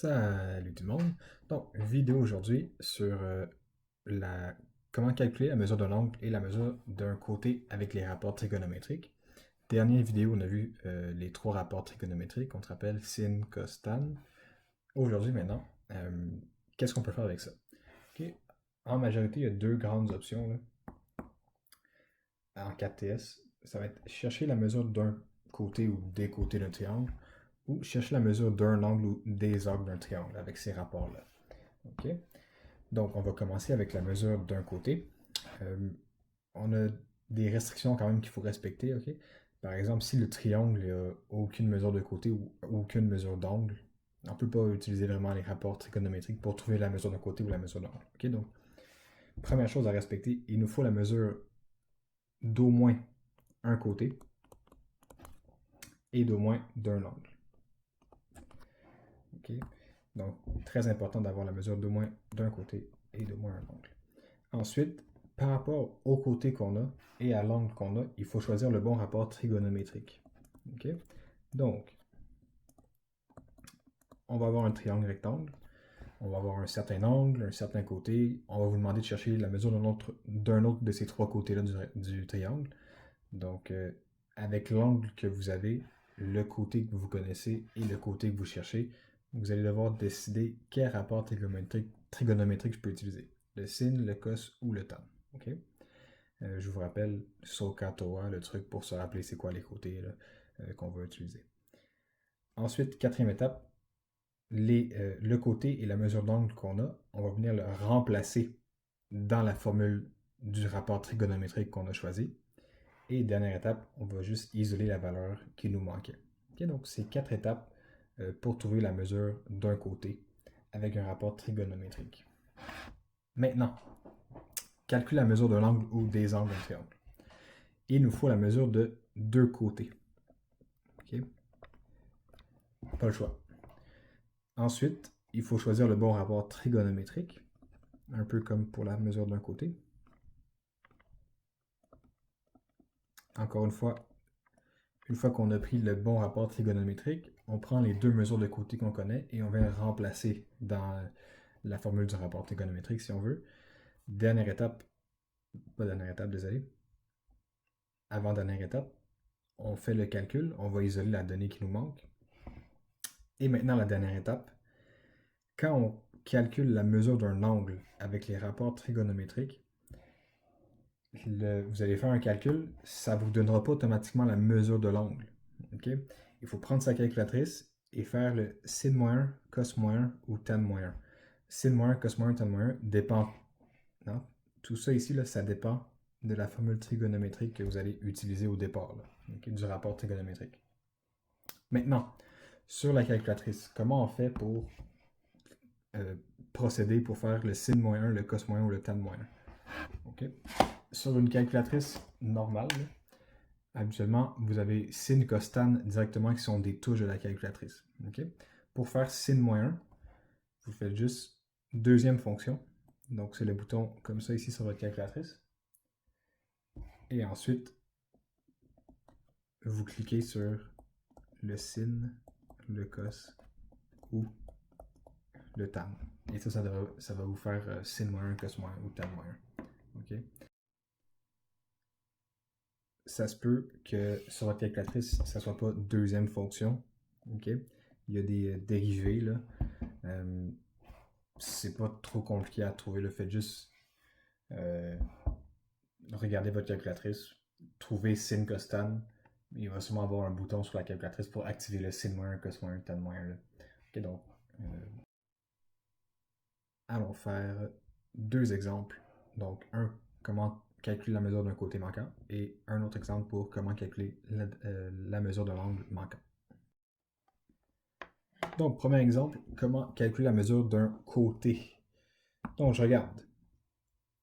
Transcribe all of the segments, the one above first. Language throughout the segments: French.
Salut tout le monde! Donc, une vidéo aujourd'hui sur comment calculer la mesure de l'angle et la mesure d'un côté avec les rapports trigonométriques. Dernière vidéo, on a vu les trois rapports trigonométriques, on se rappelle sin, cos, tan. Aujourd'hui, maintenant, qu'est-ce qu'on peut faire avec ça? Ok. En majorité, il y a deux grandes options là, en 4TS. Ça va être chercher la mesure d'un côté ou des côtés d'un triangle, ou chercher la mesure d'un angle ou des angles d'un triangle avec ces rapports-là. OK? Donc, on va commencer avec la mesure d'un côté. On a des restrictions quand même qu'il faut respecter. OK? Par exemple, si le triangle n'a aucune mesure de côté ou aucune mesure d'angle, on ne peut pas utiliser vraiment les rapports trigonométriques pour trouver la mesure d'un côté ou la mesure d'angle. OK? Donc, première chose à respecter, il nous faut la mesure d'au moins un côté et d'au moins d'un angle. OK? Donc, très important d'avoir la mesure d'au moins d'un côté et d'au moins un angle. Ensuite, par rapport au côté qu'on a et à l'angle qu'on a, il faut choisir le bon rapport trigonométrique. OK? Donc, on va avoir un triangle rectangle, on va avoir un certain angle, un certain côté, on va vous demander de chercher la mesure d'un autre de ces trois côtés-là du triangle. Donc, avec l'angle que vous avez, le côté que vous connaissez et le côté que vous cherchez, vous allez devoir décider quel rapport trigonométrique je peux utiliser. Le sin, le cos ou le tan. OK? Je vous rappelle SOHCAHTOA, le truc pour se rappeler c'est quoi les côtés qu'on va utiliser. Ensuite, quatrième étape, le côté et la mesure d'angle qu'on a, on va venir le remplacer dans la formule du rapport trigonométrique qu'on a choisi. Et dernière étape, on va juste isoler la valeur qui nous manquait. Okay, donc, c'est 4 étapes pour trouver la mesure d'un côté avec un rapport trigonométrique. Maintenant, calcule la mesure de l'angle ou des angles d'un triangle. Il nous faut la mesure de deux côtés. Okay? Pas le choix. Ensuite, il faut choisir le bon rapport trigonométrique, un peu comme pour la mesure d'un côté. Encore une fois qu'on a pris le bon rapport trigonométrique, on prend les deux mesures de côté qu'on connaît et on va les remplacer dans la formule du rapport trigonométrique si on veut. Dernière étape, désolé. Avant-dernière étape, on fait le calcul, on va isoler la donnée qui nous manque. Et maintenant, la dernière étape, quand on calcule la mesure d'un angle avec les rapports trigonométriques, vous allez faire un calcul, ça ne vous donnera pas automatiquement la mesure de l'angle. Okay? Il faut prendre sa calculatrice et faire le sin-1, cos-1 ou tan-1. Sin-1, cos-1, tan-1 dépend. Non? Tout ça ici, là, ça dépend de la formule trigonométrique que vous allez utiliser au départ, là, okay? Du rapport trigonométrique. Maintenant, sur la calculatrice, comment on fait pour procéder pour faire le sin-1, le cos-1 ou le tan-1? Okay? Sur une calculatrice normale, là, habituellement, vous avez sin, cos, tan directement qui sont des touches de la calculatrice. Okay? Pour faire sin-1, vous faites juste deuxième fonction. Donc, c'est le bouton comme ça ici sur votre calculatrice. Et ensuite, vous cliquez sur le sin, le cos ou le tan. Et ça va vous faire sin-1, cos-1 ou tan-1. Okay? Ça se peut que sur votre calculatrice, ça ne soit pas deuxième fonction. Okay? Il y a des dérivés, là. C'est pas trop compliqué à trouver. Le fait juste regarder votre calculatrice, trouver sin, cos, tan. Il va sûrement avoir un bouton sur la calculatrice pour activer le sin-1, cos-1, tan-1. Ok, donc, allons faire deux exemples. Donc, comment calculer la mesure d'un côté manquant et un autre exemple pour comment calculer la mesure de l'angle manquant. Donc, premier exemple, comment calculer la mesure d'un côté. Donc, je regarde.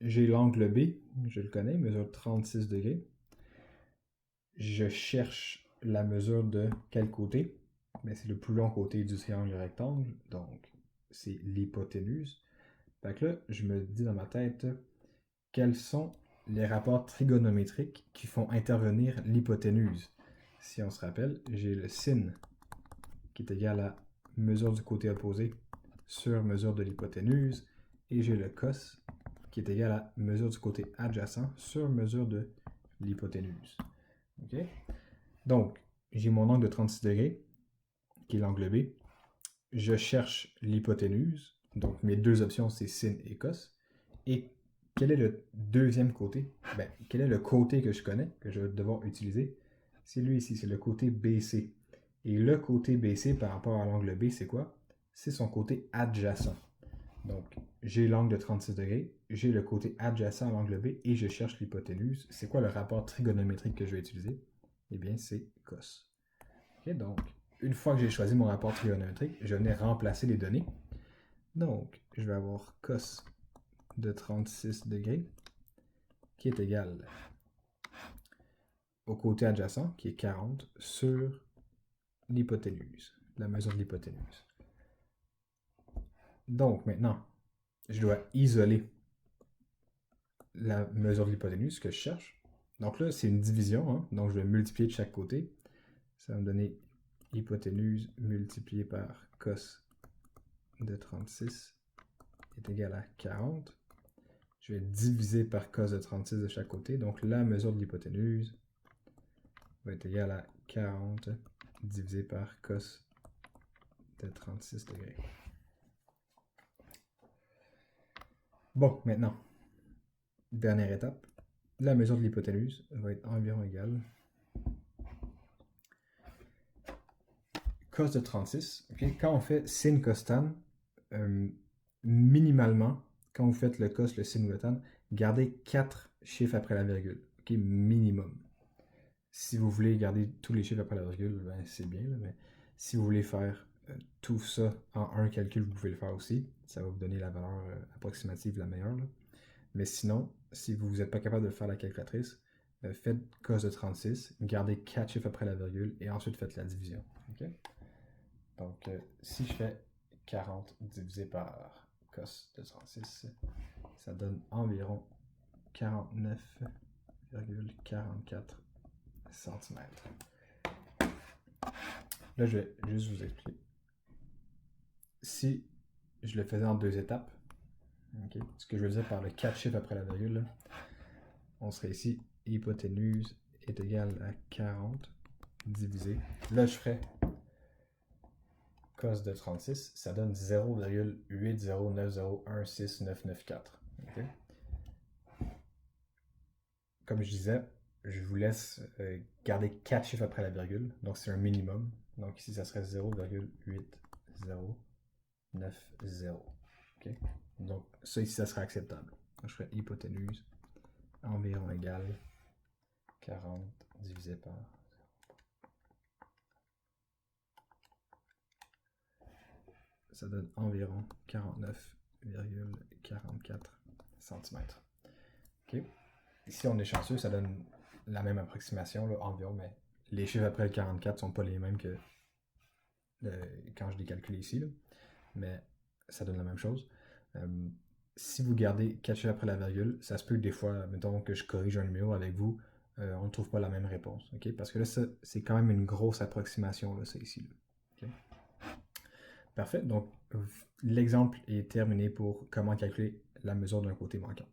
J'ai l'angle B, je le connais, mesure 36 degrés. Je cherche la mesure de quel côté? Mais c'est le plus long côté du triangle rectangle, donc c'est l'hypoténuse. Fait que là, je me dis dans ma tête, quels sont les rapports trigonométriques qui font intervenir l'hypoténuse? Si on se rappelle, j'ai le sin qui est égal à mesure du côté opposé sur mesure de l'hypoténuse, et j'ai le cos qui est égal à mesure du côté adjacent sur mesure de l'hypoténuse. Okay? Donc, j'ai mon angle de 36 degrés, qui est l'angle B. Je cherche l'hypoténuse, donc mes deux options, c'est sin et cos. Et quel est le deuxième côté? Ben, quel est le côté que je connais, que je vais devoir utiliser? C'est lui ici, c'est le côté BC. Et le côté BC par rapport à l'angle B, c'est quoi? C'est son côté adjacent. Donc, j'ai l'angle de 36 degrés, j'ai le côté adjacent à l'angle B et je cherche l'hypoténuse. C'est quoi le rapport trigonométrique que je vais utiliser? Eh bien, c'est cos. Okay, donc, une fois que j'ai choisi mon rapport trigonométrique, je venais remplacer les données. Donc, je vais avoir cos de 36 degrés qui est égal au côté adjacent, qui est 40, sur l'hypoténuse, la mesure de l'hypoténuse. Donc, maintenant, je dois isoler la mesure de l'hypoténuse que je cherche. Donc là, c'est une division, hein? Donc je vais multiplier de chaque côté. Ça va me donner hypoténuse multiplié par cos de 36 est égal à 40. Je vais diviser par cos de 36 de chaque côté. Donc la mesure de l'hypoténuse va être égale à 40 divisé par cos de 36 degrés. Bon, maintenant, dernière étape. La mesure de l'hypoténuse va être environ égale cos de 36. Okay? Quand on fait sin cos tan, minimalement, quand vous faites le cos, le sin ou le tan, gardez 4 chiffres après la virgule. Okay? Minimum. Si vous voulez garder tous les chiffres après la virgule, ben, c'est bien, là, mais si vous voulez faire tout ça en un calcul, vous pouvez le faire aussi. Ça va vous donner la valeur approximative la meilleure. Là. Mais sinon, si vous n'êtes pas capable de faire la calculatrice, faites cos de 36, gardez 4 chiffres après la virgule et ensuite faites la division. Okay? Donc, si je fais 40 divisé par cos de 36, ça donne environ 49,44 cm. Là, je vais juste vous expliquer. Si je le faisais en deux étapes, okay, ce que je veux dire par le 4 chiffres après la virgule, là, on serait ici, hypoténuse est égale à 40 divisé. Là, je ferais cos de 36, ça donne 0,809016994. Okay? Comme je disais, je vous laisse garder 4 chiffres après la virgule, donc c'est un minimum. Donc ici, ça serait 0,8090. Okay? Donc ça ici, ça sera acceptable. Donc, je ferai hypoténuse environ égale 40 divisé par 0. Ça donne environ 49,44 cm. Okay? Ici, on est chanceux, ça donne la même approximation, là, environ, mais les chiffres après le 44 ne sont pas les mêmes que quand je les calcule ici, là. Mais ça donne la même chose. Si vous gardez 4 chiffres après la virgule, ça se peut que des fois, mettons que je corrige un numéro avec vous, on ne trouve pas la même réponse. Okay? Parce que là, c'est quand même une grosse approximation, là, ça ici. Là. Okay? Parfait. Donc, l'exemple est terminé pour comment calculer la mesure d'un côté manquant.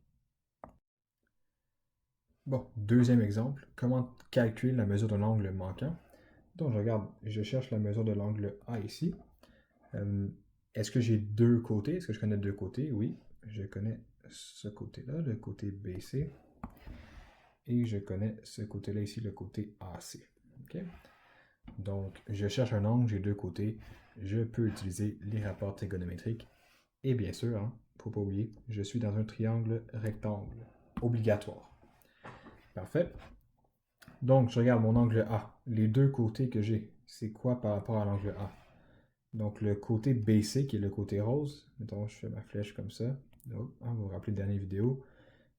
Bon, deuxième exemple, comment calculer la mesure d'un angle manquant. Donc, je cherche la mesure de l'angle A ici. Est-ce que j'ai deux côtés? Est-ce que je connais deux côtés? Oui, je connais ce côté-là, le côté BC. Et je connais ce côté-là ici, le côté AC. Okay? Donc, je cherche un angle, j'ai deux côtés. Je peux utiliser les rapports trigonométriques. Et bien sûr, il ne faut pas oublier, je suis dans un triangle rectangle. Obligatoire. Parfait. Donc, je regarde mon angle A. Les deux côtés que j'ai, c'est quoi par rapport à l'angle A? Donc, le côté BC, qui est le côté rose. Mettons, je fais ma flèche comme ça. Vous vous rappelez de la dernière vidéo.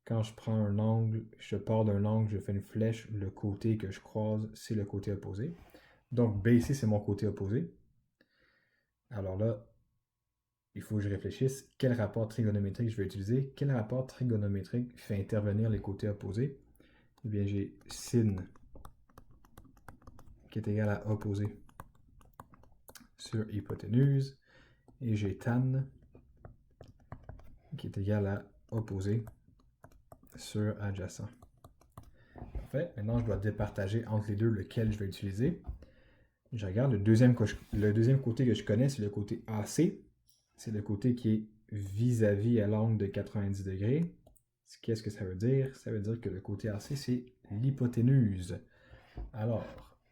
Quand je prends un angle, je pars d'un angle, je fais une flèche. Le côté que je croise, c'est le côté opposé. Donc, BC, c'est mon côté opposé. Alors là, il faut que je réfléchisse. Quel rapport trigonométrique je vais utiliser? Quel rapport trigonométrique fait intervenir les côtés opposés? Eh bien, j'ai sin qui est égal à opposé sur hypoténuse. Et j'ai tan qui est égal à opposé sur adjacent. Parfait. Maintenant, je dois départager entre les deux lequel je vais utiliser. Je regarde le deuxième côté que je connais, c'est le côté AC. C'est le côté qui est vis-à-vis à l'angle de 90 degrés. Qu'est-ce que ça veut dire? Ça veut dire que le côté AC, c'est l'hypoténuse. Alors,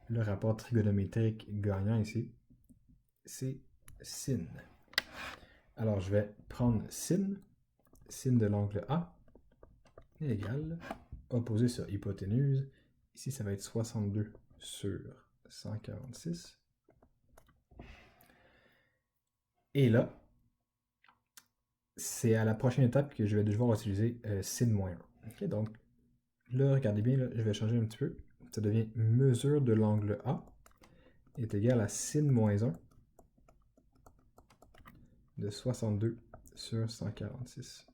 le rapport trigonométrique gagnant ici, c'est sin. Alors, je vais prendre sin de l'angle A, est égal, opposé sur hypoténuse. Ici, ça va être 62 sur 146. Et là, c'est à la prochaine étape que je vais devoir utiliser sin moins 1. Okay, donc, là, regardez bien, là, je vais changer un petit peu. Ça devient mesure de l'angle A est égal à sin moins 1 de 62 sur 146.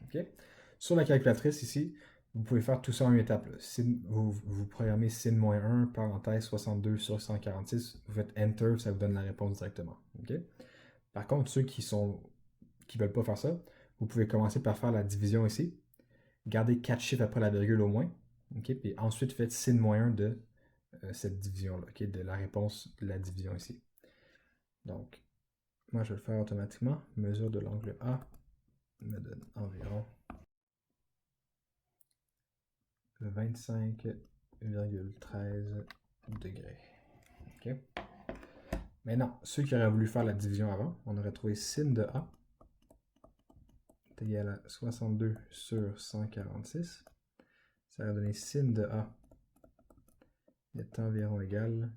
Okay. Sur la calculatrice ici, vous pouvez faire tout ça en une étape. Vous programmez sin moins 1, parenthèse 62 sur 146, vous faites Enter, ça vous donne la réponse directement. Okay. Par contre, ceux qui ne veulent pas faire ça, vous pouvez commencer par faire la division ici. Gardez 4 chiffres après la virgule au moins. Okay, puis ensuite, faites sin moins 1 de cette division-là, okay, de la réponse de la division ici. Donc, moi, je vais le faire automatiquement. Mesure de l'angle A me donne environ 25,13 degrés. Okay. Maintenant, ceux qui auraient voulu faire la division avant, on aurait trouvé sin de A est égal à 62 sur 146. Ça aurait donné sin de A est environ égal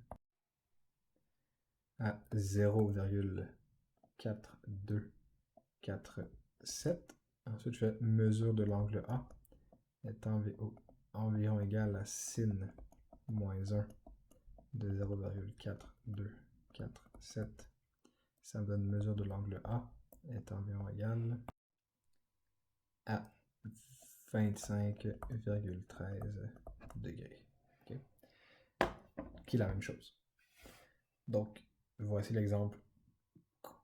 à 0,4247. Ensuite, je fais mesure de l'angle A est environ égal à sin moins 1 de 0,4247. Ça me donne mesure de l'angle A est environ égal à 25,13 degrés. Okay. Qui est la même chose. Donc, voici l'exemple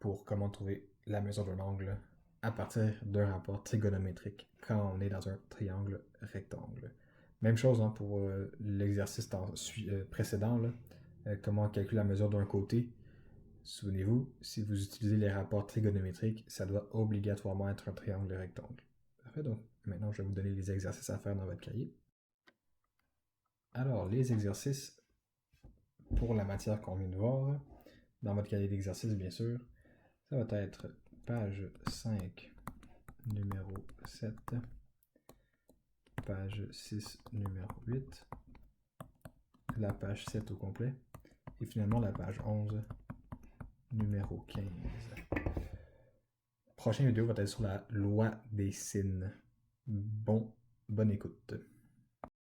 pour comment trouver la mesure d'un angle à partir d'un rapport trigonométrique quand on est dans un triangle rectangle. Même chose hein, pour l'exercice précédent, là, comment on calcule la mesure d'un côté. Souvenez-vous, si vous utilisez les rapports trigonométriques, ça doit obligatoirement être un triangle rectangle. Parfait, donc maintenant je vais vous donner les exercices à faire dans votre cahier. Alors, les exercices pour la matière qu'on vient de voir, dans votre cahier d'exercice bien sûr, ça va être page 5, numéro 7, page 6, numéro 8, la page 7 au complet, et finalement la page 11, numéro 15. Prochaine vidéo va être sur la loi des sines. Bonne écoute.